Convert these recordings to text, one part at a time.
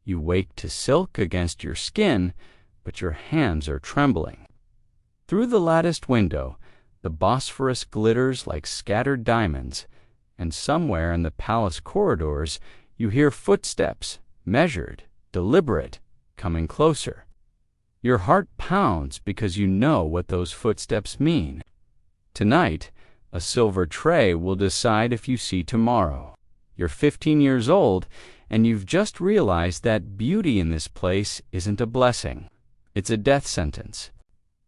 You wake to silk against your skin, but your hands are trembling. Through the latticed window, the Bosphorus glitters like scattered diamonds, and somewhere in the palace corridors you hear footsteps, measured, deliberate, coming closer. Your heart pounds because you know what those footsteps mean. Tonight, a silver tray will decide if you see tomorrow. You're 15 years old, and you've just realized that beauty in this place isn't a blessing. It's a death sentence.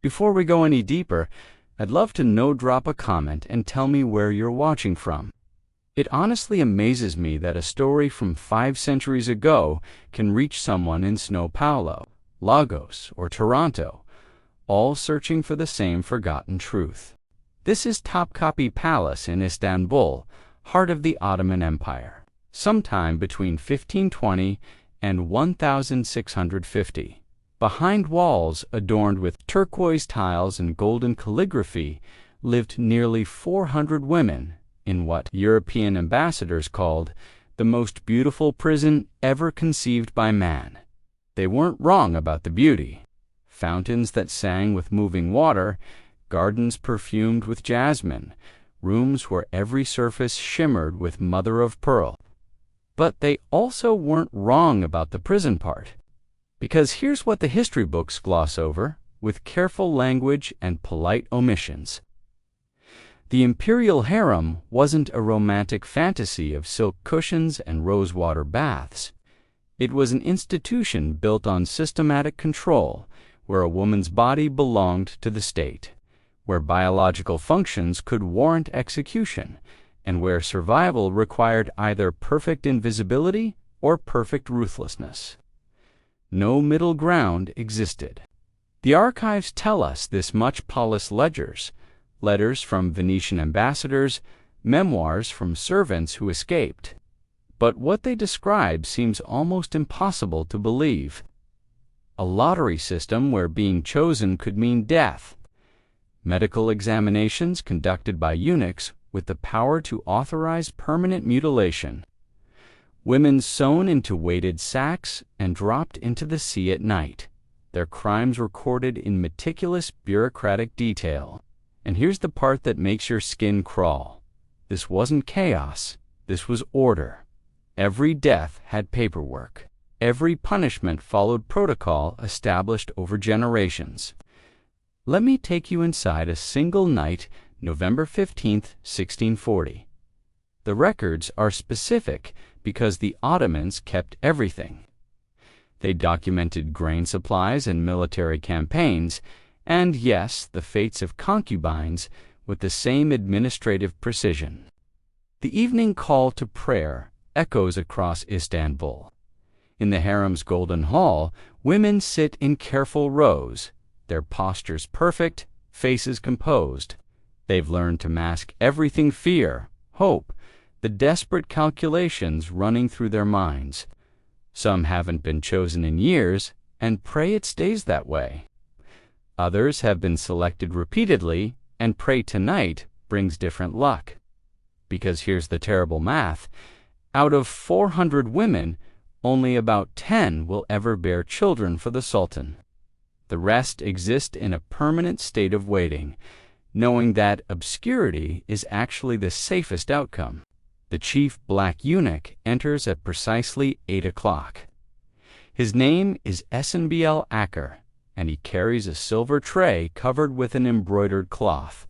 Before we go any deeper, I'd love to drop a comment and tell me where you're watching from. It honestly amazes me that a story from 5 centuries ago can reach someone in São Paulo, Lagos, or Toronto, all searching for the same forgotten truth. This is Topkapi Palace in Istanbul, heart of the Ottoman Empire, sometime between 1520 and 1650. Behind walls adorned with turquoise tiles and golden calligraphy lived nearly 400 women in what European ambassadors called the most beautiful prison ever conceived by man. They weren't wrong about the beauty. Fountains that sang with moving water, gardens perfumed with jasmine, rooms where every surface shimmered with mother of pearl. But they also weren't wrong about the prison part. Because here's what the history books gloss over, with careful language and polite omissions. The imperial harem wasn't a romantic fantasy of silk cushions and rosewater baths. It was an institution built on systematic control, where a woman's body belonged to the state, where biological functions could warrant execution, and where survival required either perfect invisibility or perfect ruthlessness. No middle ground existed. The archives tell us this much: palace ledgers, letters from Venetian ambassadors, memoirs from servants who escaped. But what they describe seems almost impossible to believe. A lottery system where being chosen could mean death. Medical examinations conducted by eunuchs with the power to authorize permanent mutilation. Women sewn into weighted sacks and dropped into the sea at night, their crimes recorded in meticulous bureaucratic detail. And here's the part that makes your skin crawl. This wasn't chaos. This was order. Every death had paperwork. Every punishment followed protocol established over generations. Let me take you inside a single night, November 15th, 1640. The records are specific because the Ottomans kept everything. They documented grain supplies and military campaigns, and yes, the fates of concubines, with the same administrative precision. The evening call to prayer echoes across Istanbul. In the harem's golden hall, women sit in careful rows, their postures perfect, faces composed. They've learned to mask everything: fear, hope, the desperate calculations running through their minds. Some haven't been chosen in years and pray it stays that way. Others have been selected repeatedly and pray tonight brings different luck. Because here's the terrible math: out of 400 women, only about 10 will ever bear children for the Sultan. The rest exist in a permanent state of waiting, knowing that obscurity is actually the safest outcome. The chief black eunuch enters at precisely 8 o'clock. His name is Esnbl Aker, and he carries a silver tray covered with an embroidered cloth.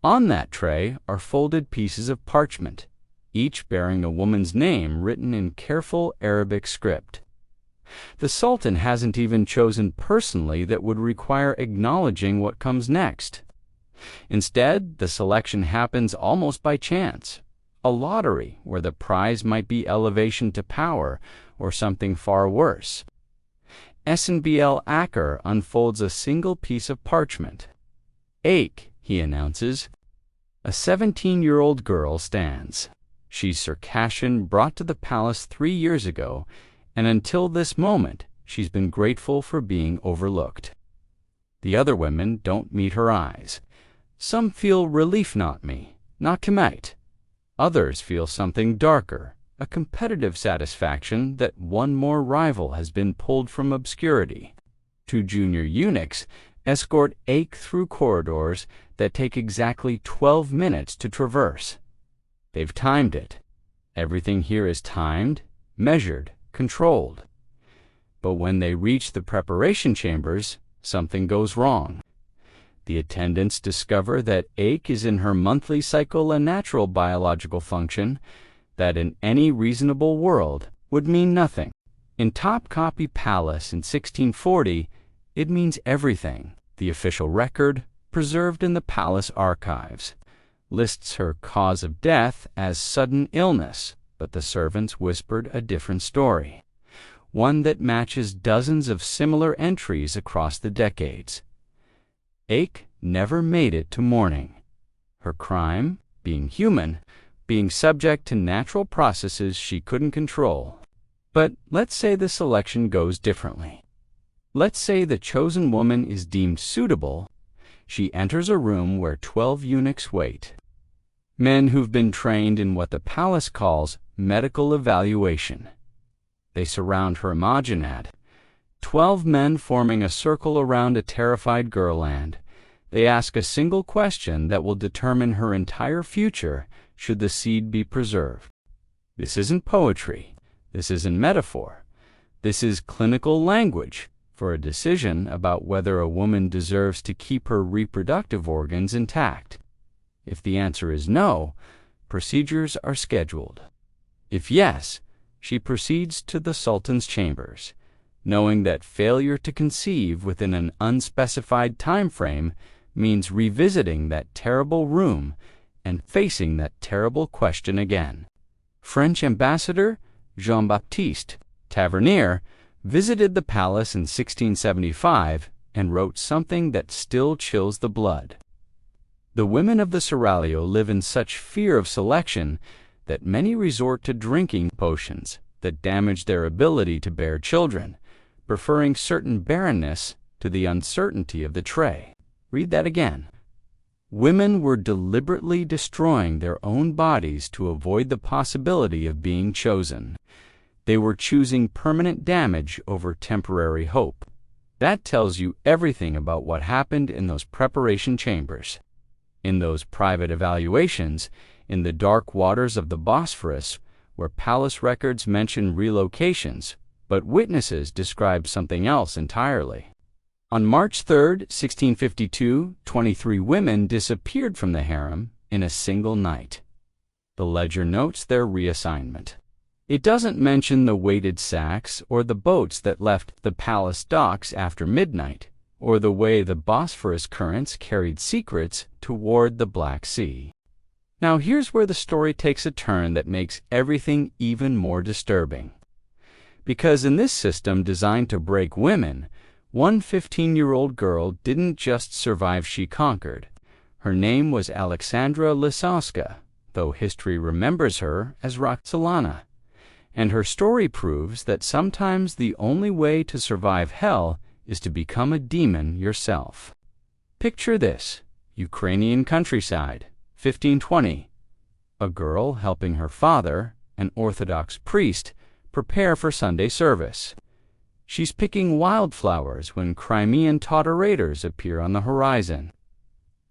On that tray are folded pieces of parchment, each bearing a woman's name written in careful Arabic script. The Sultan hasn't even chosen personally that would require acknowledging what comes next. Instead, the selection happens almost by chance, a lottery where the prize might be elevation to power or something far worse. Esnbl Aker unfolds a single piece of parchment. "Ake," he announces. A 17-year-old girl stands. She's Circassian, brought to the palace 3 years ago, and until this moment, she's been grateful for being overlooked. The other women don't meet her eyes. Some feel relief, not me, not Kemet. Others feel something darker, a competitive satisfaction that one more rival has been pulled from obscurity. Two junior eunuchs escort Ache through corridors that take exactly 12 minutes to traverse. They've timed it. Everything here is timed, measured, controlled. But when they reach the preparation chambers, something goes wrong. The attendants discover that Ache is in her monthly cycle, a natural biological function that in any reasonable world would mean nothing. In Topkapi Palace in 1640, it means everything. The official record, preserved in the palace archives, lists her cause of death as sudden illness, but the servants whispered a different story, one that matches dozens of similar entries across the decades. Ache never made it to mourning. Her crime, being human, being subject to natural processes she couldn't control. But let's say the selection goes differently. Let's say the chosen woman is deemed suitable. She enters a room where 12 eunuchs wait. Men who've been trained in what the palace calls medical evaluation. They surround her imaginad. 12 men forming a circle around a terrified girl, and they ask a single question that will determine her entire future should the seed be preserved. This isn't poetry. This isn't metaphor. This is clinical language for a decision about whether a woman deserves to keep her reproductive organs intact. If the answer is no, procedures are scheduled. If yes, she proceeds to the Sultan's chambers, knowing that failure to conceive within an unspecified time frame means revisiting that terrible room and facing that terrible question again. French ambassador Jean-Baptiste Tavernier visited the palace in 1675 and wrote something that still chills the blood. The women of the Seraglio live in such fear of selection that many resort to drinking potions that damage their ability to bear children, preferring certain barrenness to the uncertainty of the tray. Read that again. Women were deliberately destroying their own bodies to avoid the possibility of being chosen. They were choosing permanent damage over temporary hope. That tells you everything about what happened in those preparation chambers. In those private evaluations, in the dark waters of the Bosphorus, where palace records mention relocations, but witnesses describe something else entirely. On March 3, 1652, 23 women disappeared from the harem in a single night. The ledger notes their reassignment. It doesn't mention the weighted sacks or the boats that left the palace docks after midnight, or the way the Bosphorus currents carried secrets toward the Black Sea. Now here's where the story takes a turn that makes everything even more disturbing. Because in this system designed to break women, one 15-year-old girl didn't just survive, she conquered. Her name was Alexandra Lisowska, though history remembers her as Roxelana. And her story proves that sometimes the only way to survive hell is to become a demon yourself. Picture this: Ukrainian countryside, 1520. A girl helping her father, an Orthodox priest, prepare for Sunday service. She's picking wildflowers when Crimean Tatar raiders appear on the horizon.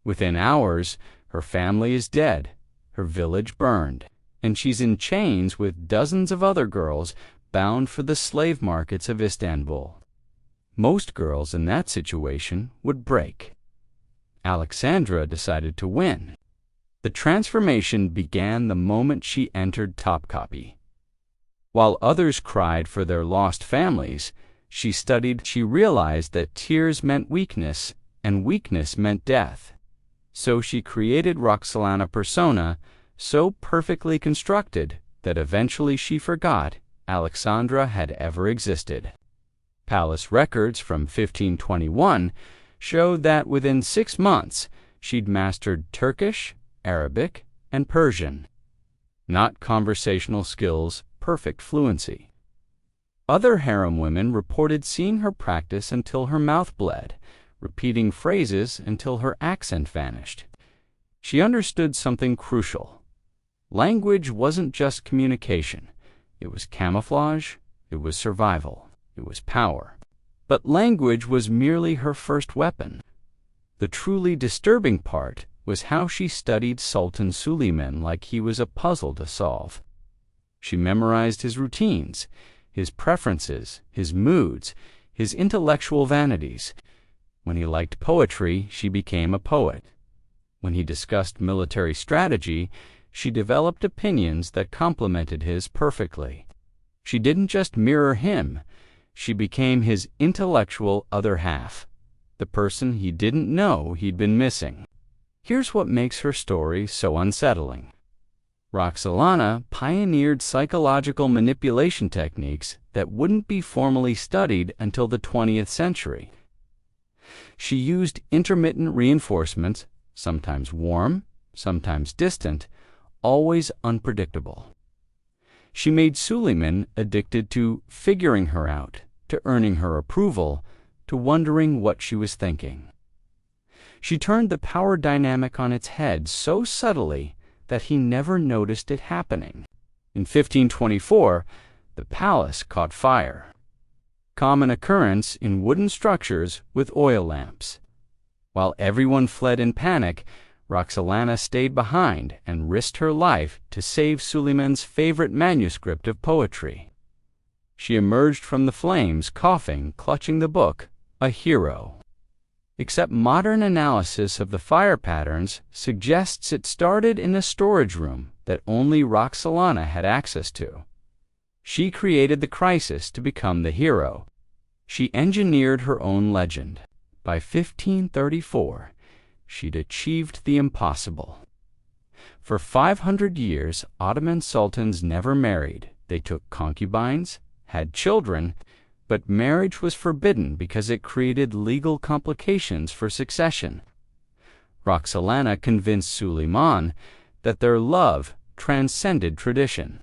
Within hours, her family is dead, her village burned, and she's in chains with dozens of other girls bound for the slave markets of Istanbul. Most girls in that situation would break. Alexandra decided to win. The transformation began the moment she entered Topkapi. While others cried for their lost families, she studied. She realized that tears meant weakness, and weakness meant death. So she created Roxelana persona, so perfectly constructed that eventually she forgot Alexandra had ever existed. Palace records from 1521 showed that within 6 months she'd mastered Turkish, Arabic, and Persian. Not conversational skills, perfect fluency. Other harem women reported seeing her practice until her mouth bled, repeating phrases until her accent vanished. She understood something crucial. Language wasn't just communication. It was camouflage, it was survival, it was power. But language was merely her first weapon. The truly disturbing part was how she studied Sultan Suleiman like he was a puzzle to solve. She memorized his routines, his preferences, his moods, his intellectual vanities. When he liked poetry, she became a poet. When he discussed military strategy, she developed opinions that complemented his perfectly. She didn't just mirror him, she became his intellectual other half, the person he didn't know he'd been missing. Here's what makes her story so unsettling. Roxelana pioneered psychological manipulation techniques that wouldn't be formally studied until the 20th century. She used intermittent reinforcements, sometimes warm, sometimes distant, always unpredictable. She made Suleiman addicted to figuring her out, to earning her approval, to wondering what she was thinking. She turned the power dynamic on its head so subtly that he never noticed it happening. In 1524, the palace caught fire. Common occurrence in wooden structures with oil lamps. While everyone fled in panic, Roxelana stayed behind and risked her life to save Suleiman's favorite manuscript of poetry. She emerged from the flames, coughing, clutching the book, a hero. Except modern analysis of the fire patterns suggests it started in a storage room that only Roxelana had access to. She created the crisis to become the hero. She engineered her own legend. By 1534, she'd achieved the impossible. For 500 years, Ottoman sultans never married. They took concubines, had children, but marriage was forbidden because it created legal complications for succession. Roxelana convinced Suleiman that their love transcended tradition.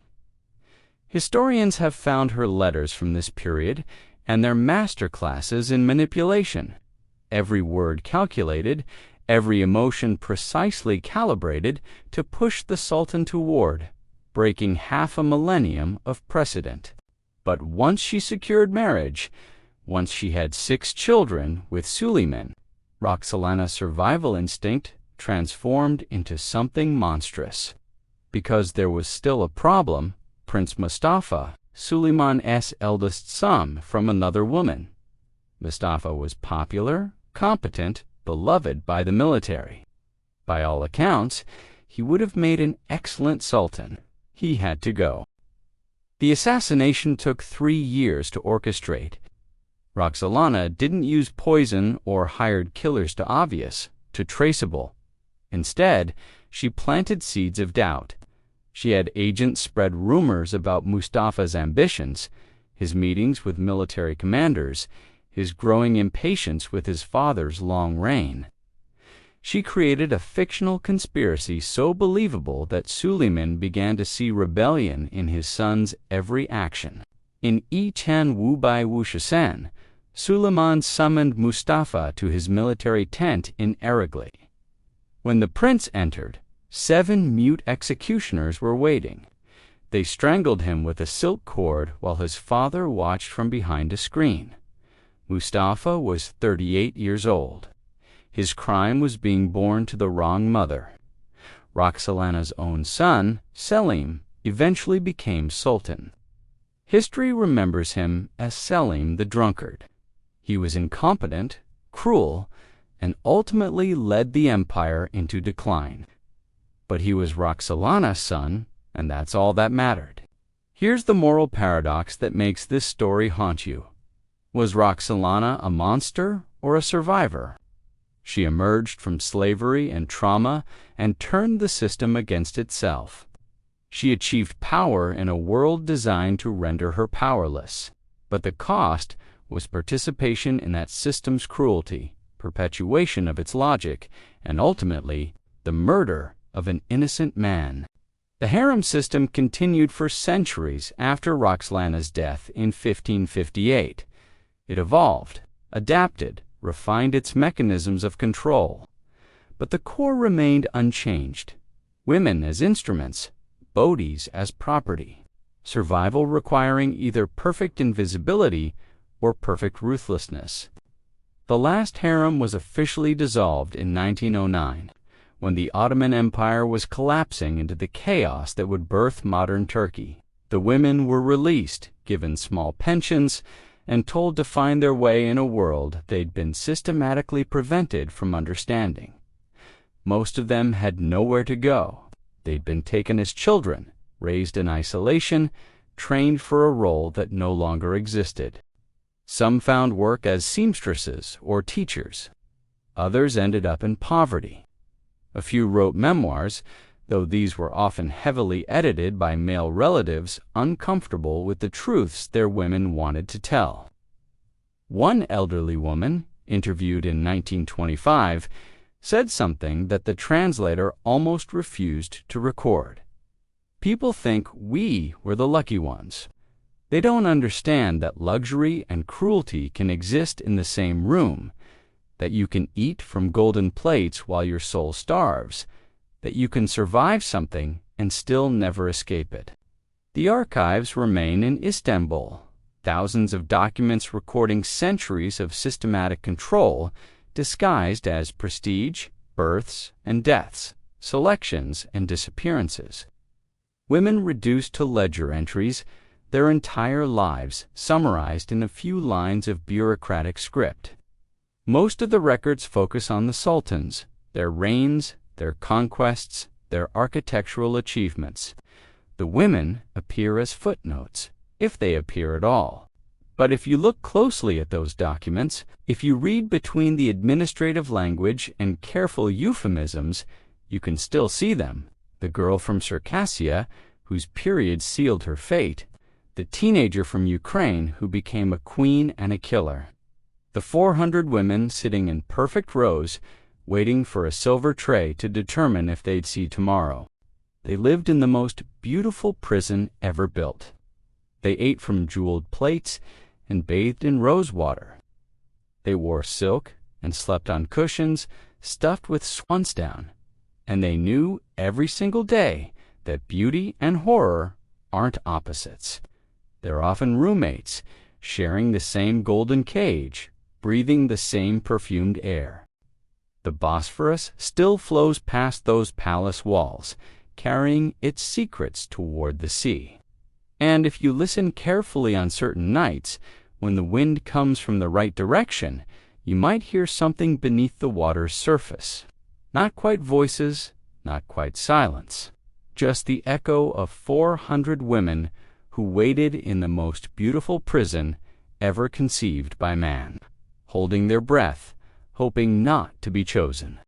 Historians have found her letters from this period and their masterclasses in manipulation. Every word calculated, every emotion precisely calibrated to push the Sultan toward, breaking half a millennium of precedent. But once she secured marriage, once she had 6 children with Suleiman, Roxelana's survival instinct transformed into something monstrous. Because there was still a problem, Prince Mustafa, Suleiman's eldest son, from another woman. Mustafa was popular, competent, beloved by the military. By all accounts, he would have made an excellent sultan. He had to go. The assassination took 3 years to orchestrate. Roxelana didn't use poison or hired killers to obvious, to traceable. Instead, she planted seeds of doubt. She had agents spread rumors about Mustafa's ambitions, his meetings with military commanders, his growing impatience with his father's long reign. She created a fictional conspiracy so believable that Suleiman began to see rebellion in his son's every action. In I-10 Wubai Wushisen, Suleiman summoned Mustafa to his military tent in Aragli. When the prince entered, 7 mute executioners were waiting. They strangled him with a silk cord while his father watched from behind a screen. Mustafa was 38 years old. His crime was being born to the wrong mother. Roxelana's own son, Selim, eventually became sultan. History remembers him as Selim the drunkard. He was incompetent, cruel, and ultimately led the empire into decline. But he was Roxelana's son, and that's all that mattered. Here's the moral paradox that makes this story haunt you. Was Roxelana a monster or a survivor? She emerged from slavery and trauma and turned the system against itself. She achieved power in a world designed to render her powerless. But the cost was participation in that system's cruelty, perpetuation of its logic, and ultimately, the murder of an innocent man. The harem system continued for centuries after Roxelana's death in 1558. It evolved, adapted, refined its mechanisms of control. But the core remained unchanged. Women as instruments, bodies as property. survival requiring either perfect invisibility or perfect ruthlessness. The last harem was officially dissolved in 1909, when the Ottoman Empire was collapsing into the chaos that would birth modern Turkey. The women were released, given small pensions, and told to find their way in a world they'd been systematically prevented from understanding. Most of them had nowhere to go. They'd been taken as children, raised in isolation, trained for a role that no longer existed. Some found work as seamstresses or teachers. Others ended up in poverty. A few wrote memoirs, though these were often heavily edited by male relatives uncomfortable with the truths their women wanted to tell. One elderly woman, interviewed in 1925, said something that the translator almost refused to record. People think we were the lucky ones. They don't understand that luxury and cruelty can exist in the same room, that you can eat from golden plates while your soul starves, that you can survive something and still never escape it. The archives remain in Istanbul, thousands of documents recording centuries of systematic control disguised as prestige, births and deaths, selections and disappearances. Women reduced to ledger entries, their entire lives summarized in a few lines of bureaucratic script. Most of the records focus on the sultans, their reigns, their conquests, their architectural achievements. The women appear as footnotes, if they appear at all. But if you look closely at those documents, if you read between the administrative language and careful euphemisms, you can still see them. The girl from Circassia, whose period sealed her fate. The teenager from Ukraine who became a queen and a killer. The 400 women sitting in perfect rows, waiting for a silver tray to determine if they'd see tomorrow. They lived in the most beautiful prison ever built. They ate from jeweled plates and bathed in rose water. They wore silk and slept on cushions stuffed with swansdown. And they knew every single day that beauty and horror aren't opposites. They're often roommates, sharing the same golden cage, breathing the same perfumed air. The Bosphorus still flows past those palace walls, carrying its secrets toward the sea. And if you listen carefully on certain nights, when the wind comes from the right direction, you might hear something beneath the water's surface. Not quite voices, not quite silence, just the echo of 400 women who waited in the most beautiful prison ever conceived by man, holding their breath, hoping not to be chosen.